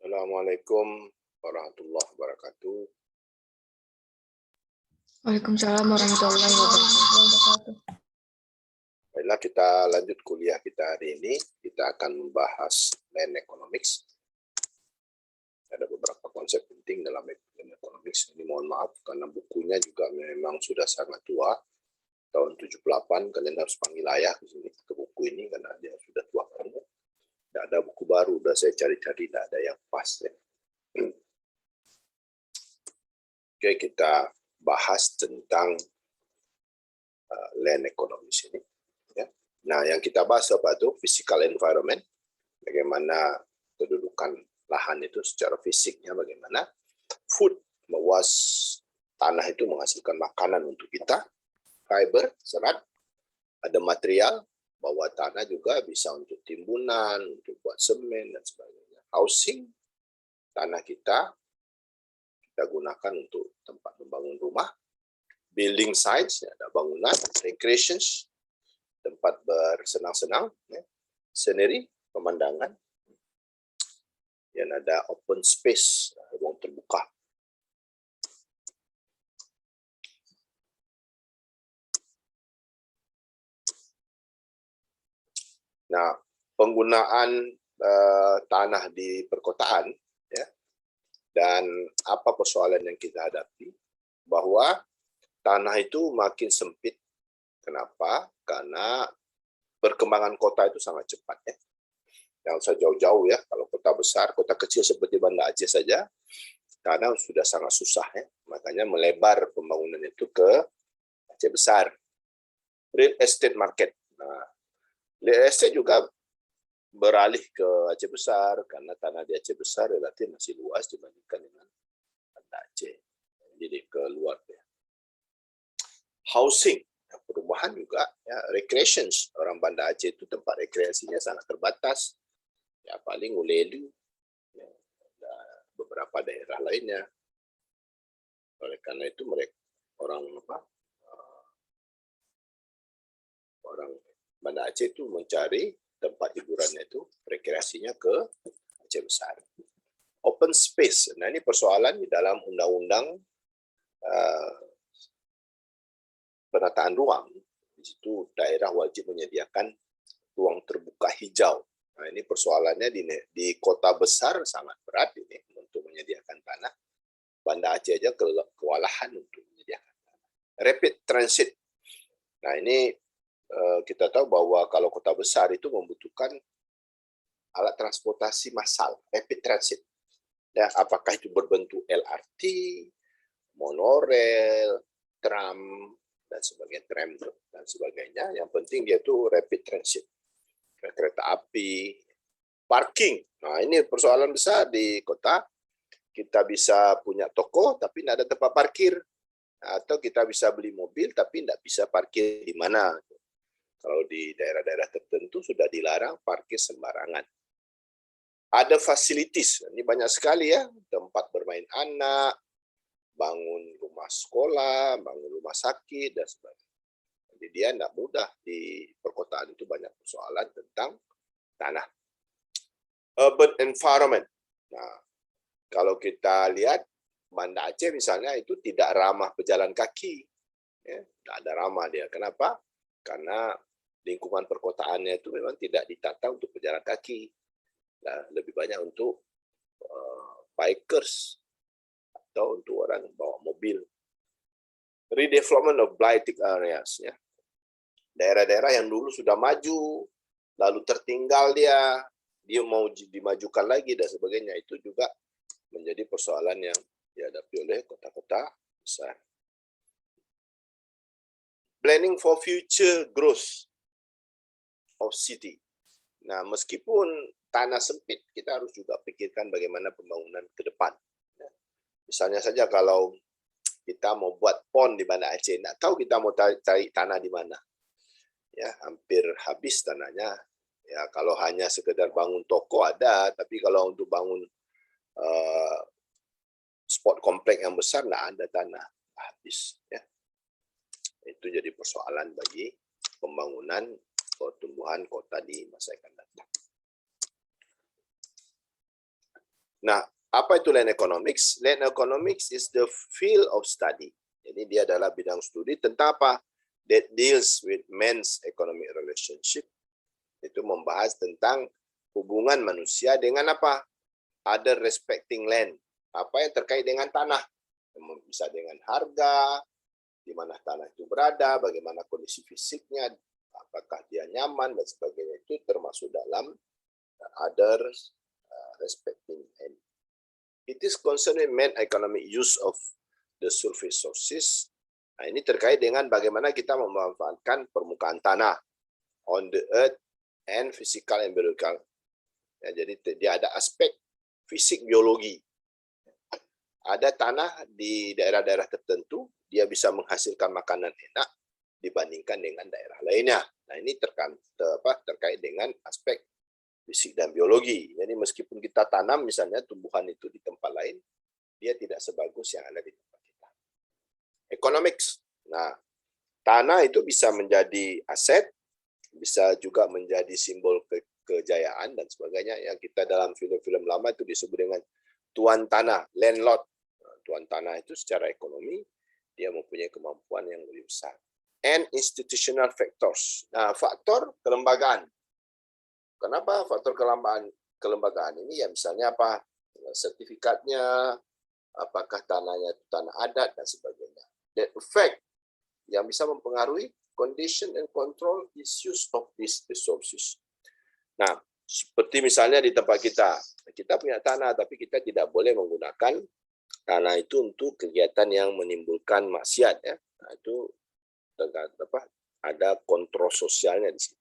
Assalamualaikum warahmatullahi wabarakatuh. Waalaikumsalam warahmatullahi wabarakatuh. Baiklah, kita lanjut kuliah kita hari ini. Kita akan membahas Land Economics. Ada beberapa konsep penting dalam Land Economics. Ini mohon maaf karena bukunya juga memang sudah sangat tua. Tahun 78, kalian harus panggil ayah ke sini ke buku ini karena dia sudah tua banget. Tidak ada buku baru, sudah saya cari-cari, tidak ada yang pas. Ya. Oke, kita bahas tentang land economics ini. Ya. Nah, yang kita bahas apa itu? Physical environment, bagaimana kedudukan lahan itu secara fisiknya, bagaimana food, meluas tanah itu menghasilkan makanan untuk kita, fiber, serat, ada material, bawah tanah juga bisa untuk timbunan, untuk buat semen, dan sebagainya. Housing, tanah kita gunakan untuk tempat membangun rumah. Building sites, ada bangunan. Recreations, tempat bersenang-senang. Ya. Scenery, pemandangan. Dan ada open space, ruang terbuka. Nah, penggunaan tanah di perkotaan, ya, dan apa persoalan yang kita hadapi, bahwa tanah itu makin sempit. Kenapa? Karena perkembangan kota itu sangat cepat. Ya. Yang usah jauh-jauh ya, kalau kota besar, kota kecil seperti Banda Aceh saja, tanah sudah sangat susah. Ya. Makanya melebar pembangunan itu ke Aceh besar. Real estate market. Nah, real estate juga beralih ke Aceh besar karena tanah di Aceh besar relatif masih luas dibandingkan dengan Banda Aceh. Jadi ke luar ya. Housing, perumahan juga, ya, recreations. Orang Banda Aceh itu tempat rekreasinya sangat terbatas. Ya paling Ulelu, ya, beberapa daerah lainnya. Oleh karena itu mereka orang Banda Aceh itu mencari tempat hiburannya itu rekreasinya ke Aceh besar. Open space. Nah ini persoalan di dalam undang-undang penataan ruang. Di situ daerah wajib menyediakan ruang terbuka hijau. Nah ini persoalannya di kota besar sangat berat ini untuk menyediakan tanah. Banda Aceh aja kewalahan untuk menyediakan tanah. Rapid transit. Nah ini kita tahu bahwa kalau kota besar itu membutuhkan alat transportasi massal, rapid transit. Ya, apakah itu berbentuk LRT, monorail, tram, dan sebagainya, tram dan sebagainya. Yang penting dia itu rapid transit. Kereta api, parking. Nah ini persoalan besar di kota. Kita bisa punya toko tapi tidak ada tempat parkir. Atau kita bisa beli mobil tapi tidak bisa parkir di mana. Kalau di daerah-daerah tertentu sudah dilarang parkir sembarangan. Ada fasilitas, ini banyak sekali ya, tempat bermain anak, bangun rumah sekolah, bangun rumah sakit, dan sebagainya. Jadi dia tidak mudah di perkotaan itu banyak persoalan tentang tanah. Urban environment. Nah, kalau kita lihat Banda Aceh misalnya itu tidak ramah pejalan kaki, ya, tidak ada ramah dia. Kenapa? Karena lingkungan perkotaannya itu memang tidak ditata untuk pejalan kaki. Nah, lebih banyak untuk bikers atau untuk orang bawa mobil. Redevelopment of blighted areas. Ya. Daerah-daerah yang dulu sudah maju, lalu tertinggal dia mau dimajukan lagi dan sebagainya. Itu juga menjadi persoalan yang dihadapi oleh kota-kota besar. Planning for future growth of city. Nah, meskipun tanah sempit, kita harus juga pikirkan bagaimana pembangunan ke depan. Misalnya saja kalau kita mau buat pon di Banda Aceh, nggak tahu kita mau cari tanah di mana. Ya, hampir habis tanahnya. Ya, kalau hanya sekedar bangun toko ada, tapi kalau untuk bangun sport kompleks yang besar nggak ada tanah, habis. Ya. Itu jadi persoalan bagi pembangunan pertumbuhan kota di masa yang akan datang. Nah, apa itu land economics? Land economics is the field of study. Jadi dia adalah bidang studi tentang apa? That deals with men's economic relationship. Itu membahas tentang hubungan manusia dengan apa? Other respecting land. Apa yang terkait dengan tanah. Bisa dengan harga, di mana tanah itu berada, bagaimana kondisi fisiknya, apakah dia nyaman, dan sebagainya. Itu termasuk dalam other respecting land. It is concerning main economic use of the surface sources. Nah, ini terkait dengan bagaimana kita memanfaatkan permukaan tanah on the earth and physical and biological. Ya, jadi dia ada aspek fisik biologi. Ada tanah di daerah-daerah tertentu, dia bisa menghasilkan makanan enak dibandingkan dengan daerah lainnya. Nah, ini terkait dengan aspek fisik dan biologi. Jadi meskipun kita tanam misalnya tumbuhan itu di tempat lain, dia tidak sebagus yang ada di tempat kita. Economics. Nah, tanah itu bisa menjadi aset, bisa juga menjadi simbol kejayaan dan sebagainya. Yang kita dalam film-film lama itu disebut dengan tuan tanah, landlord. Tuan tanah itu secara ekonomi dia mempunyai kemampuan yang lebih besar. And institutional factors. Nah, faktor kelembagaan. Kenapa faktor kelembagaan ini? Ya misalnya apa? Sertifikatnya, apakah tanahnya itu tanah adat dan sebagainya. That effect yang bisa mempengaruhi condition and control issues of these resources. Nah, seperti misalnya di tempat kita punya tanah, tapi kita tidak boleh menggunakan tanah itu untuk kegiatan yang menimbulkan maksiat. Ya. Nah, itu ada kontrol sosialnya di situ.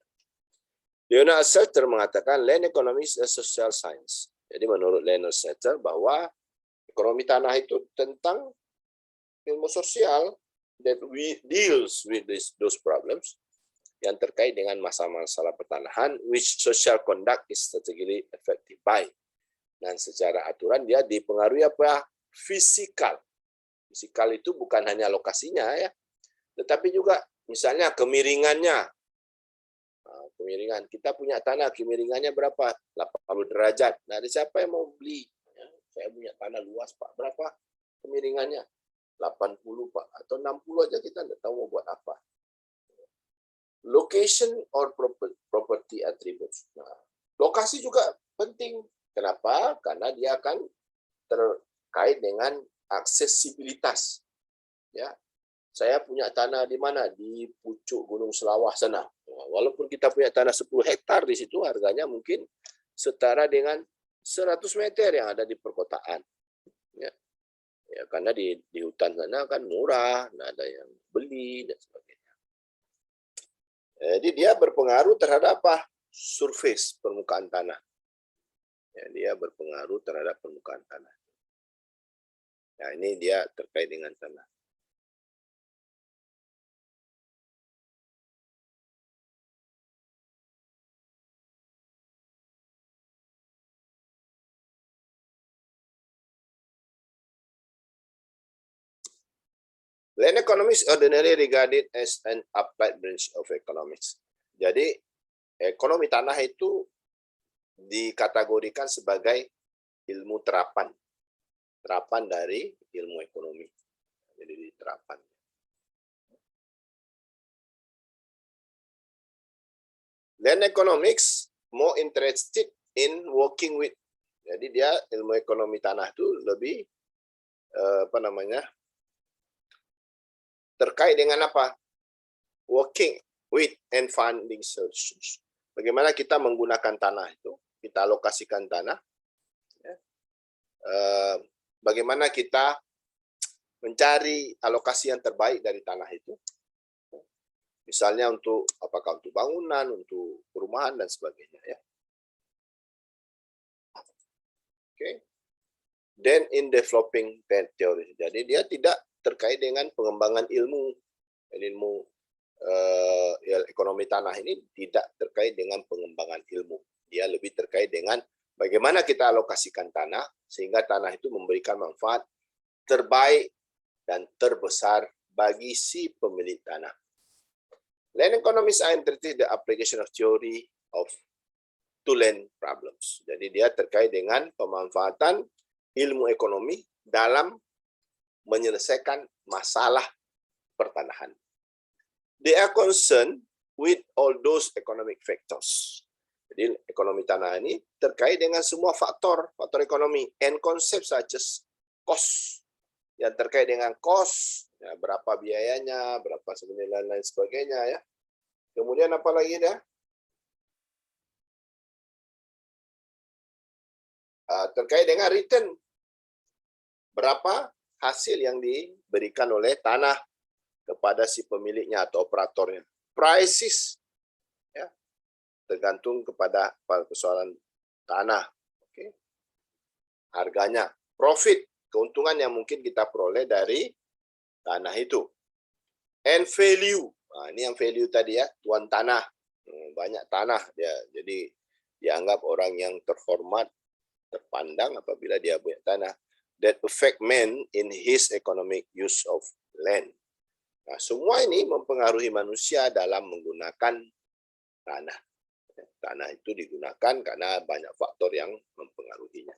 Leonard Salter mengatakan land economics is a social science. Jadi menurut Leonard Salter bahwa ekonomi tanah itu tentang ilmu sosial that we deals with those problems yang terkait dengan masalah-masalah pertanahan which social conduct is strategically affected by. Dan secara aturan dia dipengaruhi apa? Fisikal. Fisikal itu bukan hanya lokasinya ya, tetapi juga misalnya kemiringannya. Kemiringan. Kita punya tanah, kemiringannya berapa? 80 derajat. Nah, ada siapa yang mau beli? Ya, saya punya tanah luas, Pak. Berapa kemiringannya? 80, Pak. Atau 60 aja kita tidak tahu mau buat apa. Location or property attributes. Nah, lokasi juga penting. Kenapa? Karena dia akan terkait dengan aksesibilitas. Ya, saya punya tanah di mana? Di pucuk Gunung Selawah sana. Walaupun kita punya tanah 10 hektar di situ, harganya mungkin setara dengan 100 meter yang ada di perkotaan. Ya, ya karena di hutan sana kan murah, ada yang beli dan sebagainya. Jadi dia berpengaruh terhadap apa? Surface permukaan tanah. Ya, dia berpengaruh terhadap permukaan tanah. Nah, ini dia terkait dengan tanah. Land economics ordinarily regarded as an applied branch of economics. Jadi, ekonomi tanah itu dikategorikan sebagai ilmu terapan. Terapan dari ilmu ekonomi. Jadi, terapan. Land economics more interested in working with. Jadi, dia ilmu ekonomi tanah itu lebih terkait dengan apa? Working with and finding solutions. Bagaimana kita menggunakan tanah itu, kita alokasikan tanah. Ya. Bagaimana kita mencari alokasi yang terbaik dari tanah itu. Misalnya apakah untuk bangunan, untuk perumahan dan sebagainya. Ya. Okay. Then in developing theory. Jadi dia tidak terkait dengan pengembangan ilmu ekonomi tanah ini tidak terkait dengan pengembangan ilmu. Dia lebih terkait dengan bagaimana kita alokasikan tanah sehingga tanah itu memberikan manfaat terbaik dan terbesar bagi si pemilik tanah. Land economics are interested in the application of theory to land problems. Jadi dia terkait dengan pemanfaatan ilmu ekonomi dalam menyelesaikan masalah pertanahan. They are concerned with all those economic factors. Jadi ekonomi tanah ini terkait dengan semua faktor ekonomi and concepts such as cost. Yang terkait dengan cost, ya, berapa biayanya, berapa sebenarnya dan lain sebagainya ya. Kemudian apa lagi dia? Terkait dengan return. Berapa hasil yang diberikan oleh tanah kepada si pemiliknya atau operatornya. Prices, ya, tergantung kepada persoalan tanah. Okay. Harganya. Profit, keuntungan yang mungkin kita peroleh dari tanah itu. And value. Nah, ini yang value tadi ya, tuan tanah. Banyak tanah dia. Jadi dianggap orang yang terhormat, terpandang apabila dia punya tanah. That affect man in his economic use of land. Nah, semua ini mempengaruhi manusia dalam menggunakan tanah. Tanah itu digunakan karena banyak faktor yang mempengaruhinya.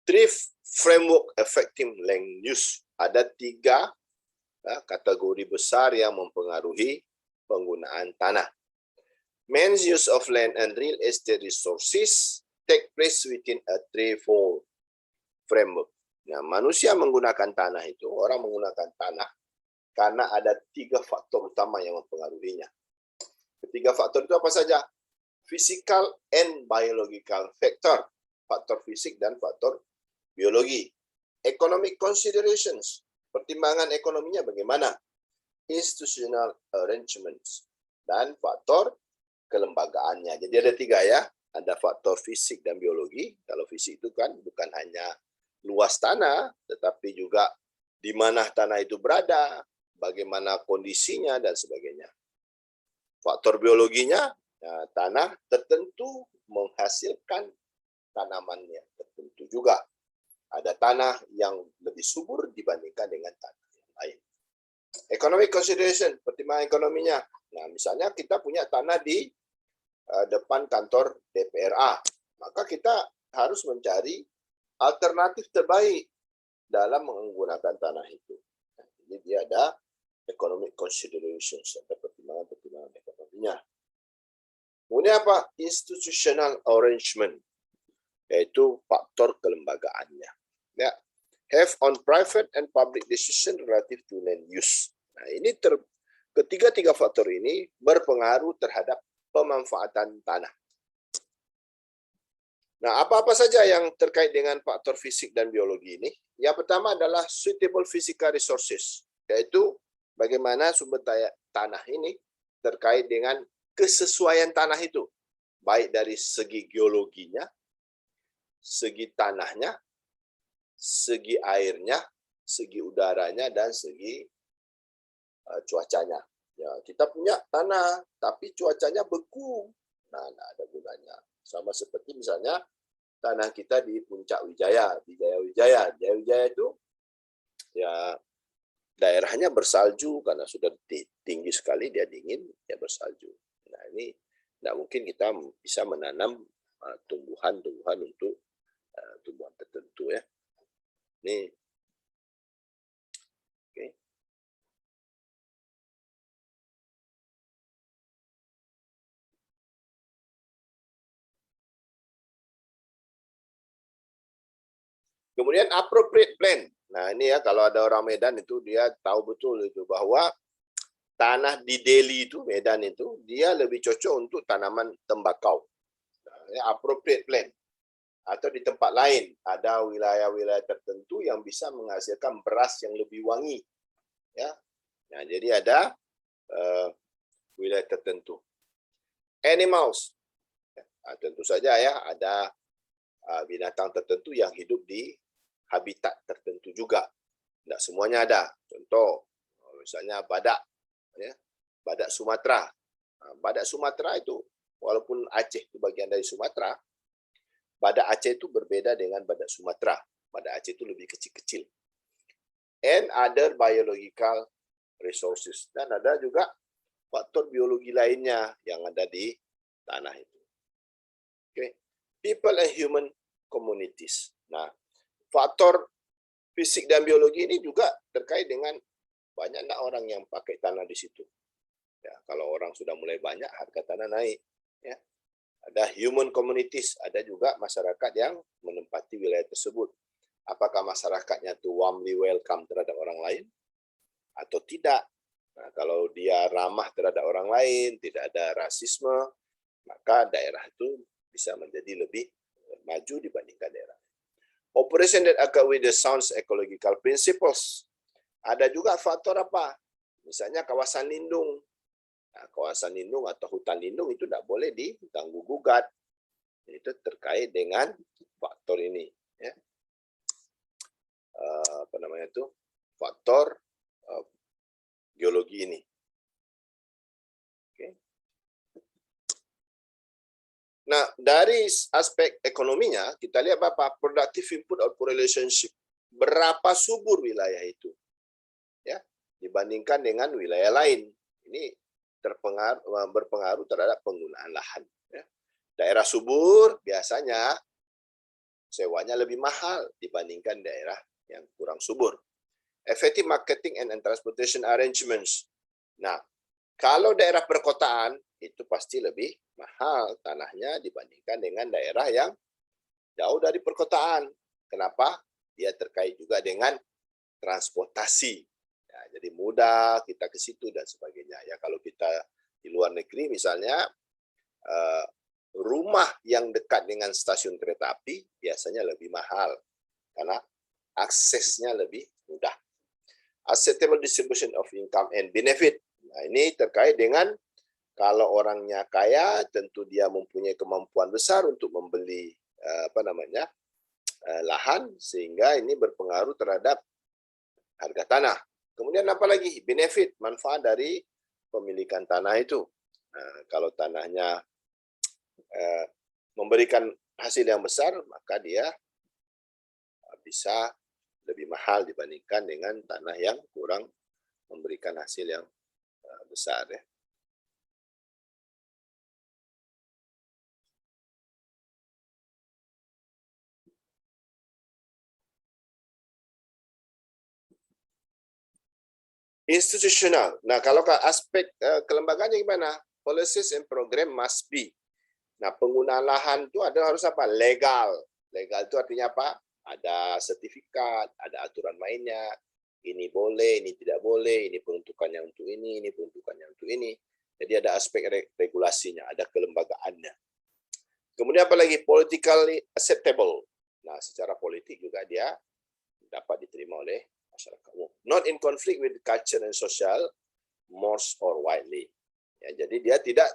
Three framework affecting land use. Ada 3 kategori besar yang mempengaruhi penggunaan tanah. Man's use of land and real estate resources take place within a threefold framework. Nah, manusia menggunakan tanah itu, orang menggunakan tanah karena ada 3 faktor utama yang mempengaruhinya. Ketiga faktor itu apa saja? Physical and biological factor, faktor fisik dan faktor biologi. Economic considerations, pertimbangan ekonominya bagaimana? Institutional arrangements, dan faktor kelembagaannya. Jadi ada 3 ya, ada faktor fisik dan biologi. Kalau fisik itu kan bukan hanya luas tanah, tetapi juga di mana tanah itu berada, bagaimana kondisinya dan sebagainya. Faktor biologinya, tanah tertentu menghasilkan tanaman yang tertentu juga. Ada tanah yang lebih subur dibandingkan dengan tanah yang lain. Economic consideration, pertimbangan ekonominya. Nah, misalnya kita punya tanah di depan kantor DPRA, maka kita harus mencari alternatif terbaik dalam menggunakan tanah itu. Jadi dia ada economic considerations, ada pertimbangan-pertimbangan ekonominya. Kemudian apa? Institutional arrangement, yaitu faktor kelembagaannya. Ya, have on private and public decision relative to land use. Nah, ini ketiga faktor ini berpengaruh terhadap pemanfaatan tanah. Nah, apa-apa saja yang terkait dengan faktor fisik dan biologi ini? Yang pertama adalah suitable physical resources, yaitu bagaimana sumber daya tanah ini terkait dengan kesesuaian tanah itu, baik dari segi geologinya, segi tanahnya, segi airnya, segi udaranya, dan segi cuacanya. Ya, kita punya tanah, tapi cuacanya beku. Nah, tidak ada gunanya. Sama seperti misalnya tanah kita di Puncak Wijaya, di Jaya Wijaya itu ya daerahnya bersalju karena sudah tinggi sekali, dia dingin, dia bersalju. Nah, ini tidak mungkin kita bisa menanam tumbuhan-tumbuhan untuk tumbuhan tertentu ya. Ini oke. Kemudian appropriate plan. Nah, ini ya kalau ada orang Medan itu dia tahu betul itu bahwa tanah di Delhi itu, Medan itu, dia lebih cocok untuk tanaman tembakau. Nah, ya, appropriate plan. Atau di tempat lain ada wilayah-wilayah tertentu yang bisa menghasilkan beras yang lebih wangi. Ya. Nah, jadi ada wilayah tertentu. Animals. Nah, tentu saja ya ada binatang tertentu yang hidup di habitat tertentu juga. Tidak semuanya ada. Contoh, misalnya badak, ya, badak Sumatera. Badak Sumatera itu, walaupun Aceh itu bagian dari Sumatera, badak Aceh itu berbeda dengan badak Sumatera. Badak Aceh itu lebih kecil-kecil. And other biological resources. Dan ada juga faktor biologi lainnya yang ada di tanah itu. Okay. People and human communities. Nah, faktor fisik dan biologi ini juga terkait dengan banyak orang yang pakai tanah di situ. Ya, kalau orang sudah mulai banyak, harga tanah naik. Ya. Ada human communities, ada juga masyarakat yang menempati wilayah tersebut. Apakah masyarakatnya itu warmly welcome terhadap orang lain atau tidak? Nah, kalau dia ramah terhadap orang lain, tidak ada rasisme, maka daerah itu bisa menjadi lebih maju dibandingkan daerah. Operation that occur with the sound ecological principles. Ada juga faktor apa? Misalnya kawasan lindung. Nah, kawasan lindung atau hutan lindung itu tidak boleh diganggu gugat. Itu terkait dengan faktor ini. Ya. Apa namanya itu? Faktor geologi ini. Okay. Nah, dari aspek ekonominya, kita lihat apa? Productive input output relationship. Berapa subur wilayah itu? Ya, dibandingkan dengan wilayah lain. Ini berpengaruh terhadap penggunaan lahan. Ya. Daerah subur biasanya sewanya lebih mahal dibandingkan daerah yang kurang subur. Effective marketing and transportation arrangements. Nah, kalau daerah perkotaan itu pasti lebih mahal tanahnya dibandingkan dengan daerah yang jauh dari perkotaan. Kenapa? Dia terkait juga dengan transportasi. Ya, jadi mudah kita ke situ dan sebagainya. Ya, kalau kita di luar negeri misalnya rumah yang dekat dengan stasiun kereta api biasanya lebih mahal karena aksesnya lebih mudah. Acceptable distribution of income and benefit. Nah, ini terkait dengan kalau orangnya kaya, tentu dia mempunyai kemampuan besar untuk membeli lahan, sehingga ini berpengaruh terhadap harga tanah. Kemudian apa lagi? Benefit, manfaat dari pemilikan tanah itu. Nah, kalau tanahnya memberikan hasil yang besar, maka dia bisa lebih mahal dibandingkan dengan tanah yang kurang memberikan hasil yang besar. Ya. Institusional. Nah, kalau ke aspek kelembagaannya gimana? Policies and program must be. Nah, penggunaan lahan itu harus apa? Legal. Legal itu artinya apa? Ada sertifikat, ada aturan mainnya. Ini boleh, ini tidak boleh, ini peruntukannya untuk ini peruntukannya untuk ini. Jadi ada aspek regulasinya, ada kelembagaannya. Kemudian apa lagi? Politically acceptable. Nah, secara politik juga dia dapat diterima oleh masyarakat umum. Not in conflict with culture and social mores or widely. Ya, jadi dia tidak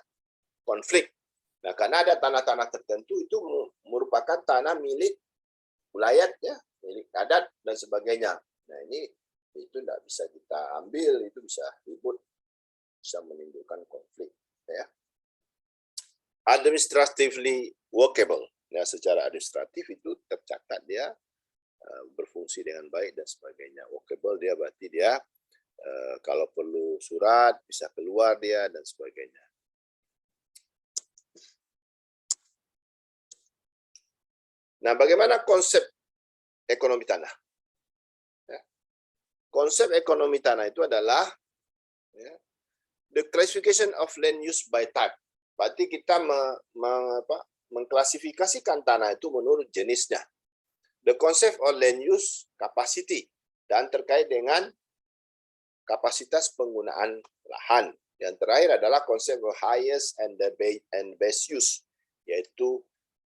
konflik. Nah, karena ada tanah-tanah tertentu itu merupakan tanah milik wilayah, ya, milik adat dan sebagainya. Nah, ini itu tidak bisa kita ambil, itu bisa ribut, bisa menimbulkan konflik. Ya. Administratively workable. Nah, secara administratif itu tercatat dia berfungsi dengan baik dan sebagainya. Workable dia berarti dia kalau perlu surat bisa keluar dia dan sebagainya. Nah, bagaimana konsep ekonomi tanah? Ya. Konsep ekonomi tanah itu adalah ya, the classification of land use by type. Berarti kita mengklasifikasikan tanah itu menurut jenisnya. The concept of land use capacity dan terkait dengan kapasitas penggunaan lahan. Yang terakhir adalah konsep of highest and best use, yaitu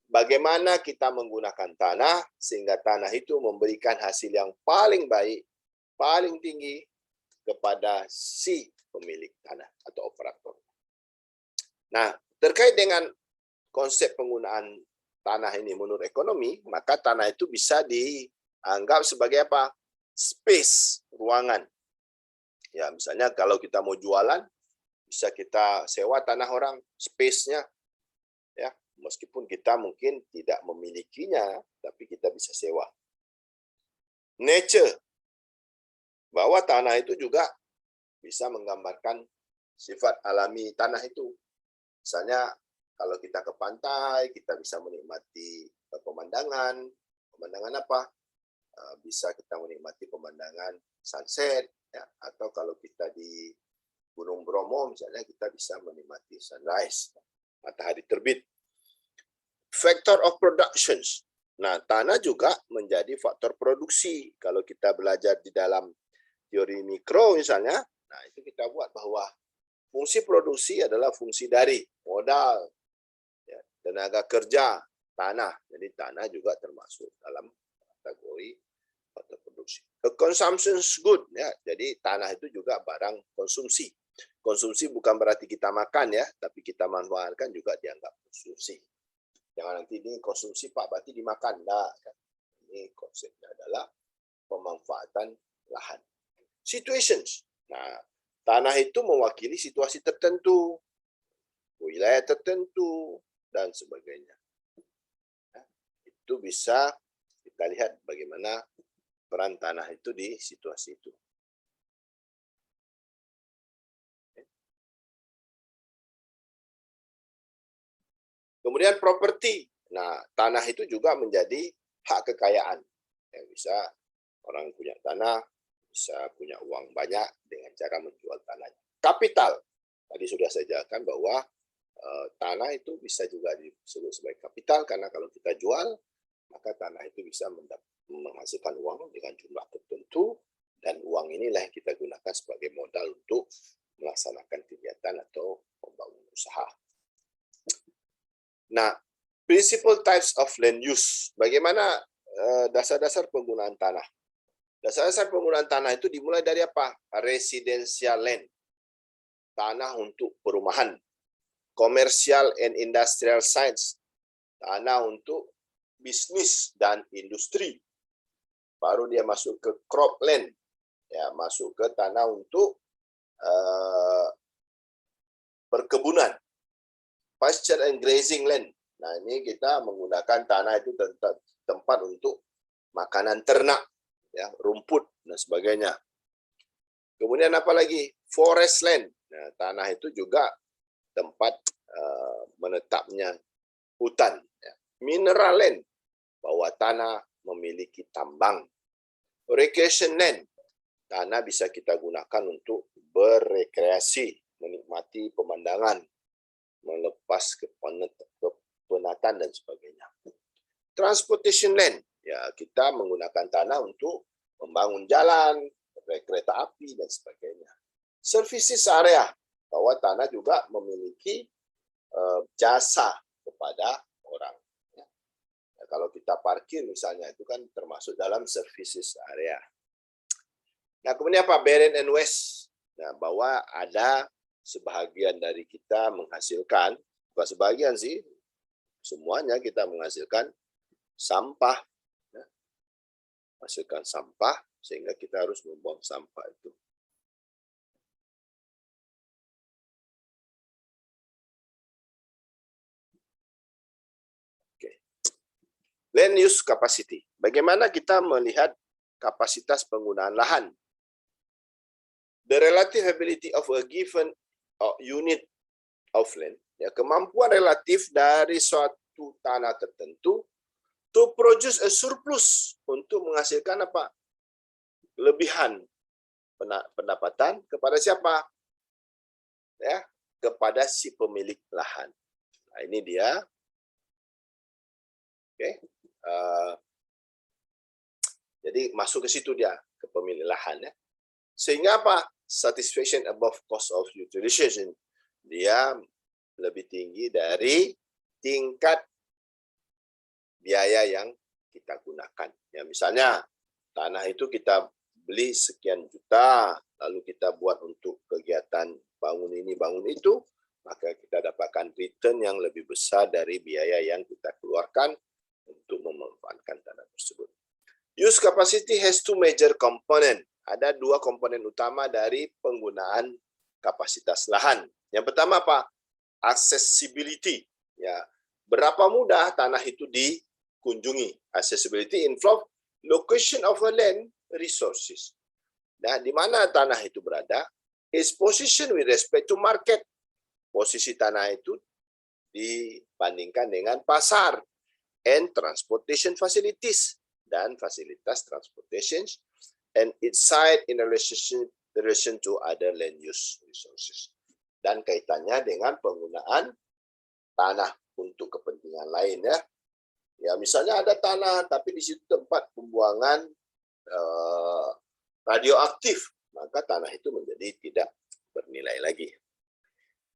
bagaimana kita menggunakan tanah sehingga tanah itu memberikan hasil yang paling baik, paling tinggi kepada si pemilik tanah atau operator. Nah, terkait dengan konsep penggunaan tanah ini menurut ekonomi, maka tanah itu bisa dianggap sebagai apa? Space, ruangan. Ya, misalnya kalau kita mau jualan, bisa kita sewa tanah orang, space-nya. Ya, meskipun kita mungkin tidak memilikinya, tapi kita bisa sewa. Nature, bahwa tanah itu juga bisa menggambarkan sifat alami tanah itu. Misalnya kalau kita ke pantai, kita bisa menikmati pemandangan. Pemandangan apa? Bisa kita menikmati pemandangan sunset, ya. Atau kalau kita di Gunung Bromo, misalnya kita bisa menikmati sunrise, matahari terbit. Factor of productions. Nah, tanah juga menjadi faktor produksi. Kalau kita belajar di dalam teori mikro misalnya, nah itu kita buat bahwa fungsi produksi adalah fungsi dari modal, ya, tenaga kerja, tanah. Jadi tanah juga termasuk dalam kategori faktor produksi. The consumption good, ya. Jadi tanah itu juga barang konsumsi. Konsumsi bukan berarti kita makan, ya, tapi kita manfaatkan juga dianggap konsumsi. Jangan nanti ini konsumsi Pak berarti dimakan. Nah, ini konsepnya adalah pemanfaatan lahan. Situations. Nah, tanah itu mewakili situasi tertentu, wilayah tertentu, dan sebagainya. Nah, itu bisa kita lihat bagaimana peran tanah itu di situasi itu. Kemudian properti. Nah, tanah itu juga menjadi hak kekayaan. Ya, bisa orang punya tanah, bisa punya uang banyak dengan cara menjual tanahnya. Kapital. Tadi sudah saya jelaskan bahwa tanah itu bisa juga disebut sebagai kapital, karena kalau kita jual, maka tanah itu bisa menghasilkan uang dengan jumlah tertentu, dan uang inilah yang kita gunakan sebagai modal untuk melaksanakan kegiatan atau membangun usaha. Nah, principal types of land use. Bagaimana dasar-dasar penggunaan tanah? Dasar-dasar penggunaan tanah itu dimulai dari apa? Residential land, tanah untuk perumahan. Commercial and industrial sites, tanah untuk bisnis dan industri. Baru dia masuk ke crop land, ya, masuk ke tanah untuk perkebunan. Pasture and grazing land. Nah, ini kita menggunakan tanah itu tempat untuk makanan ternak, ya, rumput dan sebagainya. Kemudian apa lagi? Forest land. Nah, tanah itu juga tempat menetapnya hutan. Ya. Mineral land, bahwa tanah memiliki tambang. Recreation land, tanah bisa kita gunakan untuk berrekreasi, menikmati pemandangan, melepas kepenatan dan sebagainya. Transportation land, ya, kita menggunakan tanah untuk membangun jalan, kereta api dan sebagainya. Services area, bahwa tanah juga memiliki jasa kepada orang. Ya, kalau kita parkir misalnya, itu kan termasuk dalam services area. Nah, kemudian apa? Barren and waste. Nah, bahwa ada sebahagian dari kita menghasilkan, bukan sebagian sih, semuanya kita menghasilkan sampah, ya. Menghasilkan sampah, sehingga kita harus membuang sampah itu. Oke. Land use capacity. Bagaimana kita melihat kapasitas penggunaan lahan? The relative ability of a given unit of land, ya, kemampuan relatif dari suatu tanah tertentu to produce a surplus, untuk menghasilkan apa? Lebihan pendapatan kepada siapa? Ya, kepada si pemilik lahan. Nah, ini dia. Oke. Jadi masuk ke situ dia, ke pemilik lahan, ya. Sehingga apa? Satisfaction above cost of utilization. Dia lebih tinggi dari tingkat biaya yang kita gunakan. Ya, misalnya tanah itu kita beli sekian juta, lalu kita buat untuk kegiatan bangun ini, bangun itu, maka kita dapatkan return yang lebih besar dari biaya yang kita keluarkan untuk memanfaatkan tanah tersebut. Use capacity has two major component. Ada dua komponen utama dari penggunaan kapasitas lahan. Yang pertama apa? Accessibility. Ya, berapa mudah tanah itu dikunjungi. Accessibility involve location of a land resources. Nah, di mana tanah itu berada? its position with respect to market. Posisi tanah itu dibandingkan dengan pasar, and transportation facilities, dan fasilitas transportation, and its site in relation to other land use resources. Dan kaitannya dengan penggunaan tanah untuk kepentingan lain, ya. Ya, misalnya ada tanah tapi di situ tempat pembuangan radioaktif, maka tanah itu menjadi tidak bernilai lagi.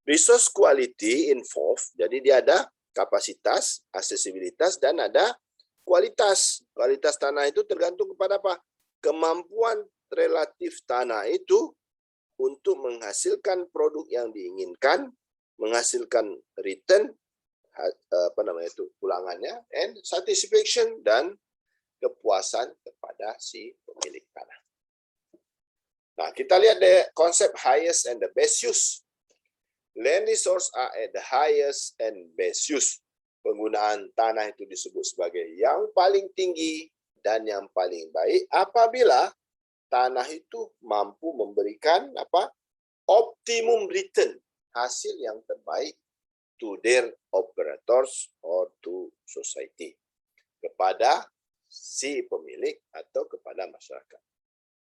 Resource quality involved, jadi dia ada kapasitas, aksesibilitas, dan ada kualitas. Kualitas tanah itu tergantung kepada apa? Kemampuan relatif tanah itu untuk menghasilkan produk yang diinginkan, menghasilkan return, pulangannya, and satisfaction, dan kepuasan kepada si pemilik tanah. Nah, kita lihat deh konsep highest and the best use. Land resource are at the highest and best use. Penggunaan tanah itu disebut sebagai yang paling tinggi dan yang paling baik apabila tanah itu mampu memberikan optimum return, hasil yang terbaik to their operators or to society, kepada si pemilik atau kepada masyarakat.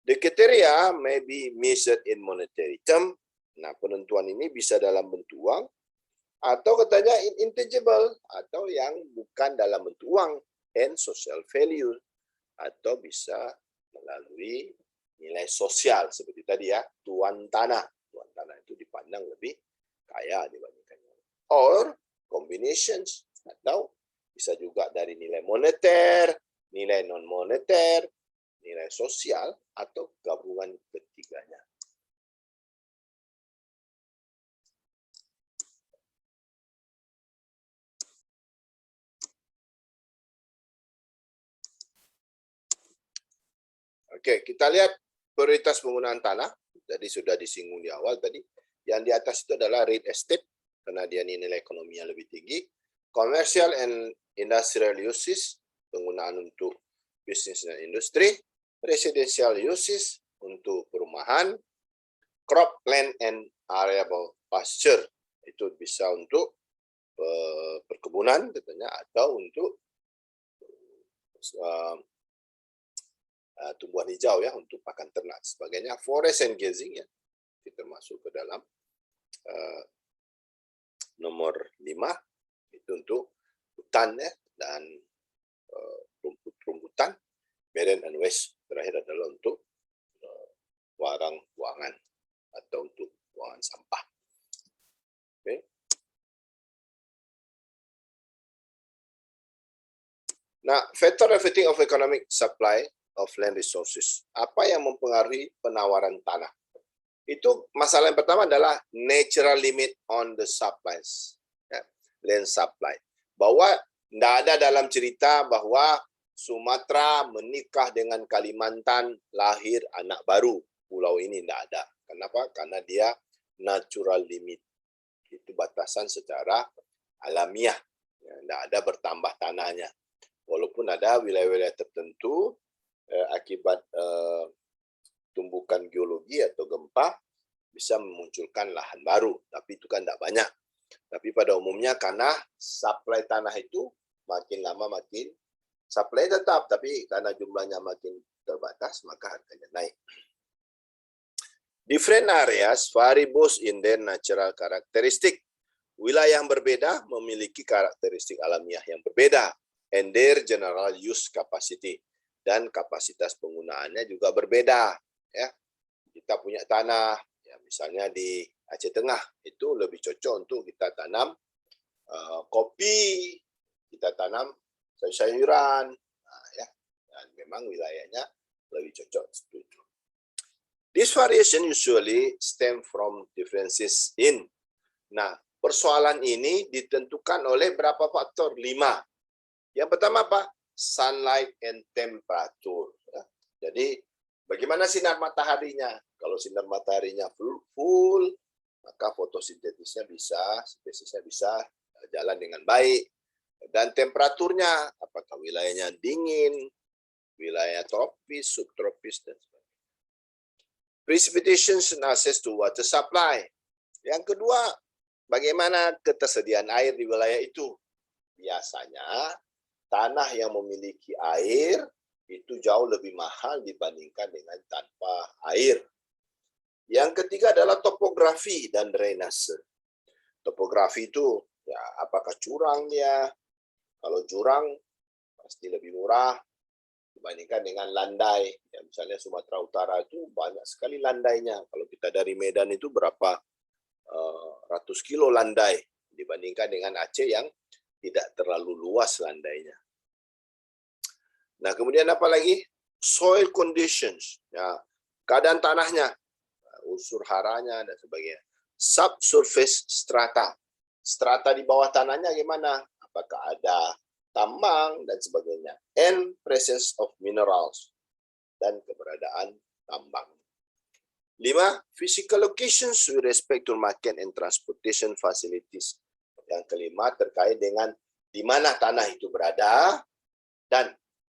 The criteria may be measured in monetary term. Nah, penentuan ini bisa dalam bentuk uang, atau katanya intangible, atau yang bukan dalam bentuk uang, and social value, atau bisa melalui nilai sosial, seperti tadi ya, tuan tanah. Tuan tanah itu dipandang lebih kaya dibandingkan or combinations, atau bisa juga dari nilai moneter, nilai non-moneter, nilai sosial, atau gabungan ketiganya. Oke, kita lihat prioritas penggunaan tanah. Jadi sudah disinggung di awal tadi. Yang di atas itu adalah real estate, karena dia nilai ekonominya lebih tinggi. Commercial and industrial uses, penggunaan untuk bisnis dan industri. Residential uses, untuk perumahan. Crop, land, and arable pasture, itu bisa untuk perkebunan tentunya, atau untuk tumbuhan hijau, ya, untuk pakan ternak sebagainya. Forest and grazing, ya, kita masuk ke dalam nomor 5, itu untuk hutan, ya, dan rumput-rumputan. Barren and waste, terakhir adalah untuk warang buangan atau untuk buangan sampah. Okay. Nah, factor affecting of economic supply of land resources. Apa yang mempengaruhi penawaran tanah? Itu masalah yang pertama adalah natural limit on the supplies, ya, land supply. Bahwa tidak ada dalam cerita bahwa Sumatera menikah dengan Kalimantan, lahir anak baru. Pulau ini tidak ada. Kenapa? Karena dia natural limit. Itu batasan secara alamiah. Tidak ada bertambah tanahnya. Walaupun ada wilayah-wilayah tertentu akibat tumbukan geologi atau gempa bisa memunculkan lahan baru, tapi itu kan tidak banyak. Tapi pada umumnya karena supply tanah itu makin lama makin supply tetap, tapi karena jumlahnya makin terbatas maka harganya naik. Different areas vary both in their natural characteristic. Wilayah yang berbeda memiliki karakteristik alamiah yang berbeda, and their general use capacity, dan kapasitas penggunaannya juga berbeda. Ya, kita punya tanah, ya, misalnya di Aceh Tengah itu lebih cocok untuk kita tanam kopi, kita tanam sayur-sayuran, nah, ya, dan memang wilayahnya lebih cocok seperti itu. This variation usually stem from differences in. Nah, persoalan ini ditentukan oleh berapa faktor? 5. Yang pertama apa? Sunlight and temperature. Ya. Jadi, bagaimana sinar mataharinya? Kalau sinar mataharinya full, maka fotosintetisnya bisa, spesiesnya bisa jalan dengan baik. Dan temperaturnya, apakah wilayahnya dingin, wilayah tropis, subtropis, dan sebagainya. Precipitation and access to water supply. Yang kedua, bagaimana ketersediaan air di wilayah itu? Biasanya tanah yang memiliki air itu jauh lebih mahal dibandingkan dengan tanpa air. Yang ketiga adalah topografi dan drainase. Topografi itu ya apakah curangnya? Kalau jurang pasti lebih murah dibandingkan dengan landai. Ya, misalnya Sumatera Utara itu banyak sekali landainya. Kalau kita dari Medan itu berapa ratus kilo landai dibandingkan dengan Aceh yang tidak terlalu luas landainya. Nah, kemudian apa lagi? Soil conditions, ya, keadaan tanahnya, unsur haranya dan sebagainya. Subsurface strata, strata di bawah tanahnya gimana? Apakah ada tambang dan sebagainya. And presence of minerals, dan keberadaan tambang. 5. Physical locations with respect to market and transportation facilities. Yang kelima terkait dengan di mana tanah itu berada dan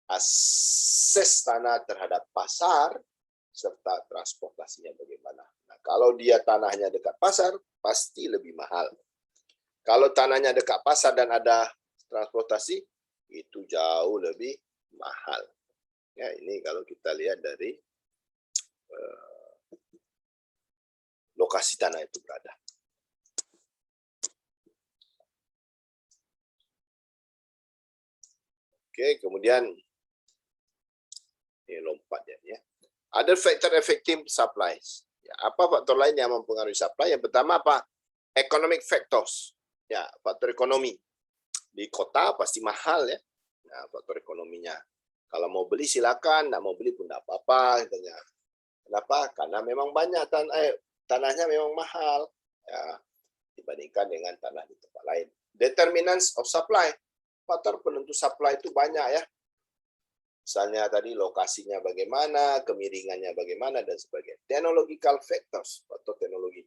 akses tanah terhadap pasar serta transportasinya bagaimana. Nah, kalau dia tanahnya dekat pasar pasti lebih mahal. Kalau tanahnya dekat pasar dan ada transportasi itu jauh lebih mahal. Ya, ini kalau kita lihat dari lokasi tanah itu berada. Oke, kemudian ini lompat ya. Ada factor affecting supplies. Ya, apa faktor lain yang mempengaruhi supply? Yang pertama apa? Economic factors. Ya, faktor ekonomi. Di kota pasti mahal ya. Nah, faktor ekonominya. Kalau mau beli silakan, nggak mau beli pun nggak apa-apa. Katanya. Kenapa? Karena memang banyak tanahnya memang mahal ya, dibandingkan dengan tanah di tempat lain. Determinants of supply, faktor penentu supply itu banyak ya. Misalnya tadi lokasinya bagaimana, kemiringannya bagaimana dan sebagainya. Technological factors, faktor teknologi.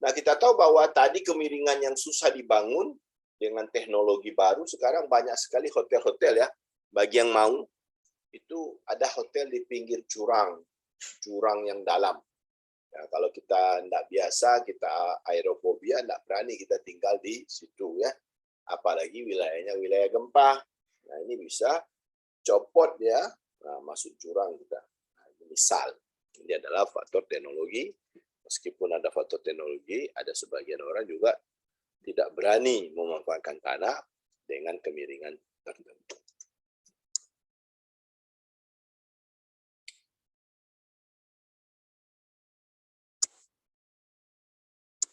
Nah, kita tahu bahwa tadi kemiringan yang susah dibangun dengan teknologi baru sekarang banyak sekali hotel-hotel ya. Bagi yang mau itu ada hotel di pinggir jurang yang dalam. Ya, kalau kita tidak biasa, kita aerofobia, tidak berani kita tinggal di situ ya. Apalagi wilayahnya wilayah gempa. Nah, ini bisa copot ya, nah, masuk jurang kita. Nah, misal, ini adalah faktor teknologi. Meskipun ada faktor teknologi, ada sebagian orang juga tidak berani memanfaatkan tanah dengan kemiringan tertentu.